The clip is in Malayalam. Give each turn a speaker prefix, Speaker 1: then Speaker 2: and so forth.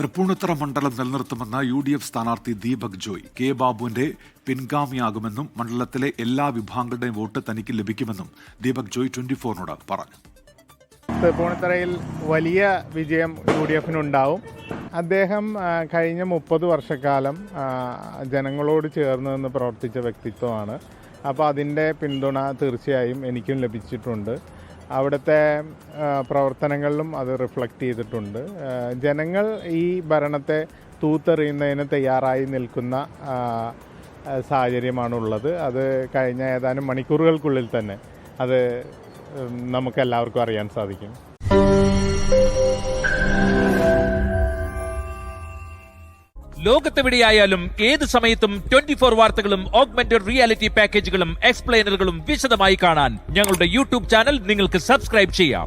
Speaker 1: തൃപ്പൂണിത്തുറ മണ്ഡലം നിലനിർത്തുമെന്ന UDF സ്ഥാനാർത്ഥി ദീപക് ജോയ് കെ ബാബുവിന്റെ പിൻഗാമിയാകുമെന്നും മണ്ഡലത്തിലെ എല്ലാ വിഭാഗങ്ങളുടെയും വോട്ട് തനിക്ക് ലഭിക്കുമെന്നും ദീപക് ജോയ് 24-നോട് പറഞ്ഞു.
Speaker 2: തൃപ്പൂണിത്തുറയിൽ വലിയ വിജയം UDF-നുണ്ടാവും. അദ്ദേഹം കഴിഞ്ഞ 30 വർഷക്കാലം ജനങ്ങളോട് ചേർന്ന് നിന്ന് പ്രവർത്തിച്ച വ്യക്തിത്വമാണ്. അപ്പോൾ അതിൻ്റെ പിന്തുണ തീർച്ചയായും എനിക്കും ലഭിച്ചിട്ടുണ്ട്. അവിടുത്തെ പ്രവർത്തനങ്ങളിലും അത് റിഫ്ലക്റ്റ് ചെയ്തിട്ടുണ്ട്. ജനങ്ങൾ ഈ ഭരണത്തെ തൂത്തെറിയുന്നതിന് തയ്യാറായി നിൽക്കുന്ന സാഹചര്യമാണുള്ളത്. അത് കഴിഞ്ഞ ഏതാനും മണിക്കൂറുകൾക്കുള്ളിൽ തന്നെ അത് നമുക്കെല്ലാവർക്കും അറിയാൻ സാധിക്കും.
Speaker 3: ലോകത്തെവിടെയായാലും ഏത് സമയത്തും 24 വാർത്തകളും ഓഗ്മെന്റഡ് റിയാലിറ്റി പാക്കേജുകളും എക്സ്പ്ലെയിനറുകളും വിശദമായി കാണാൻ ഞങ്ങളുടെ YouTube ചാനൽ നിങ്ങൾക്ക് സബ്സ്ക്രൈബ് ചെയ്യാം.